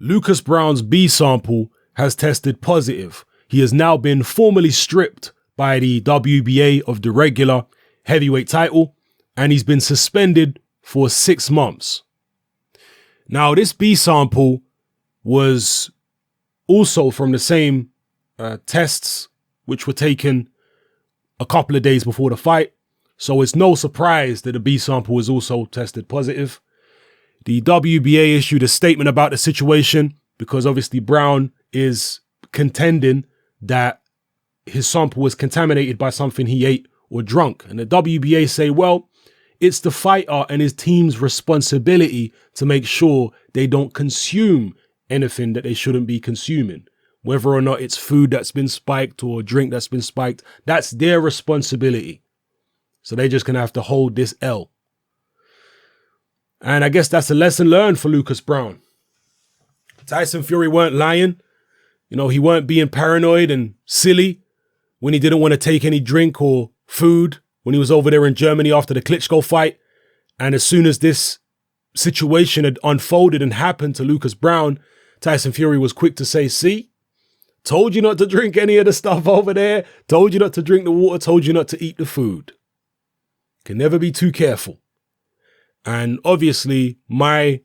Lucas Browne's B sample has tested positive. He has now been formally stripped by the WBA of the regular heavyweight title, and he's been suspended for 6 months. Now, this B sample was also from the same tests which were taken a couple of days before the fight, so it's no surprise that the B sample was also tested positive. The WBA issued a statement about the situation because obviously Browne is contending that his sample was contaminated by something he ate or drunk. And the WBA say, well, it's the fighter and his team's responsibility to make sure they don't consume anything that they shouldn't be consuming. Whether or not it's food that's been spiked or drink that's been spiked, that's their responsibility. So they're just going to have to hold this L. And I guess that's a lesson learned for Lucas Browne. Tyson Fury weren't lying. You know, he weren't being paranoid and silly when he didn't want to take any drink or food when he was over there in Germany after the Klitschko fight. And as soon as this situation had unfolded and happened to Lucas Browne, Tyson Fury was quick to say, see, told you not to drink any of the stuff over there, told you not to drink the water, told you not to eat the food. Can never be too careful. And obviously, my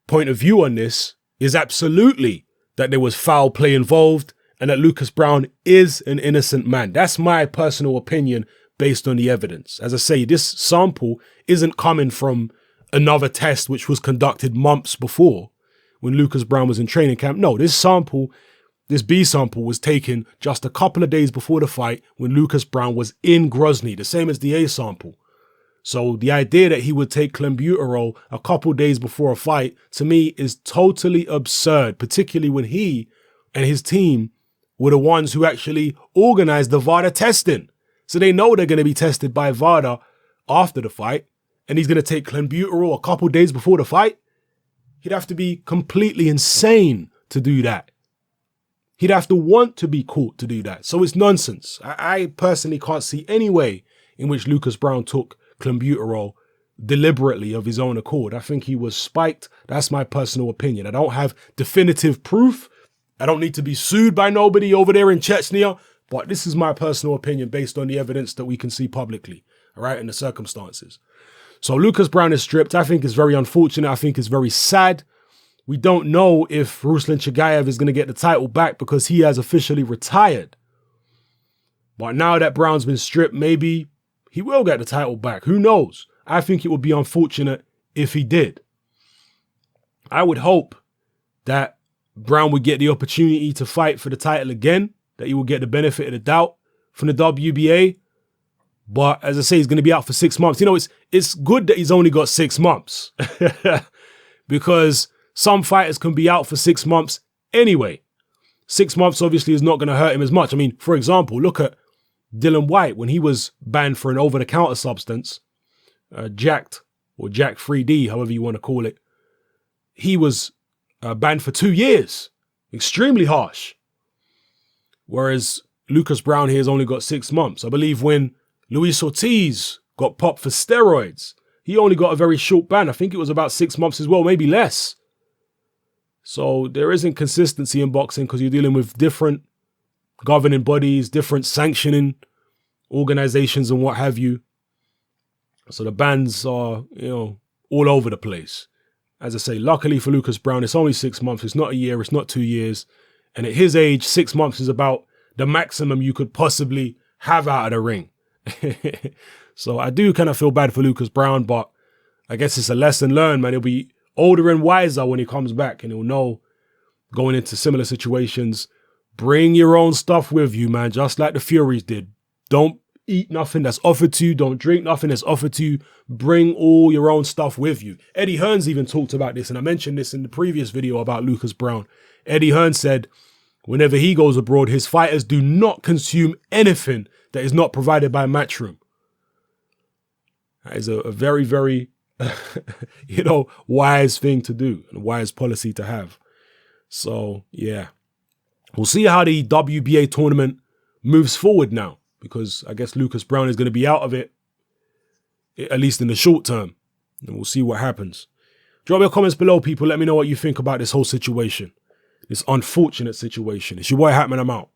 point of view on this is absolutely that there was foul play involved and that Lucas Browne is an innocent man. That's my personal opinion based on the evidence. As I say, this sample isn't coming from another test which was conducted months before when Lucas Browne was in training camp. No, this sample, this B sample was taken just a couple of days before the fight when Lucas Browne was in Grozny, the same as the A sample. So the idea that he would take clenbuterol a couple days before a fight, to me, is totally absurd, particularly when he and his team were the ones who actually organized the VADA testing. So they know they're going to be tested by VADA after the fight, and he's going to take clenbuterol a couple days before the fight. He'd have to be completely insane to do that. He'd have to want to be caught to do that. So it's nonsense. I personally can't see any way in which Lucas Browne took clenbuterol deliberately of his own accord. I think he was spiked. That's my personal opinion. I don't have definitive proof. I don't need to be sued by nobody over there in Chechnya, but this is my personal opinion based on the evidence that we can see publicly, all right, and the circumstances. So Lucas Browne is stripped. I think it's very unfortunate. I think it's very sad. We don't know if Ruslan Chagayev is going to get the title back because he has officially retired. But now that Browne's been stripped, maybe he will get the title back. Who knows? I think it would be unfortunate if he did. I would hope that Browne would get the opportunity to fight for the title again, that he will get the benefit of the doubt from the WBA. But as I say, he's going to be out for 6 months. You know, it's good that he's only got 6 months because some fighters can be out for 6 months anyway. 6 months obviously is not going to hurt him as much. I mean, for example, look at Dillian Whyte when he was banned for an over-the-counter substance, Jacked or Jack 3D, however you want to call it. He was banned for 2 years. Extremely harsh. Whereas Lucas Browne here has only got 6 months. I believe when Luis Ortiz got popped for steroids, he only got a very short ban. I think it was about 6 months as well, maybe less. So there isn't consistency in boxing because you're dealing with different governing bodies, different sanctioning organizations and what have you. So the bans are, you know, all over the place. As I say, luckily for Lucas Browne, it's only 6 months. It's not a year. It's not 2 years. And at his age, 6 months is about the maximum you could possibly have out of the ring. So I do kind of feel bad for Lucas Browne, but I guess it's a lesson learned, man. He'll be older and wiser when he comes back, and he'll know going into similar situations, bring your own stuff with you, man, just like the Furies did. Don't eat nothing that's offered to you. Don't drink nothing that's offered to you. Bring all your own stuff with you. Eddie Hearns even talked about this, and I mentioned this in the previous video about Lucas Browne. Eddie Hearns said whenever he goes abroad, his fighters do not consume anything that is not provided by Matchroom. That is a very, very, wise thing to do and a wise policy to have. So, yeah. We'll see how the WBA tournament moves forward now, because I guess Lucas Browne is going to be out of it, at least in the short term. And we'll see what happens. Drop your comments below, people. Let me know what you think about this whole situation. This unfortunate situation. It's your boy Hatman. I'm out.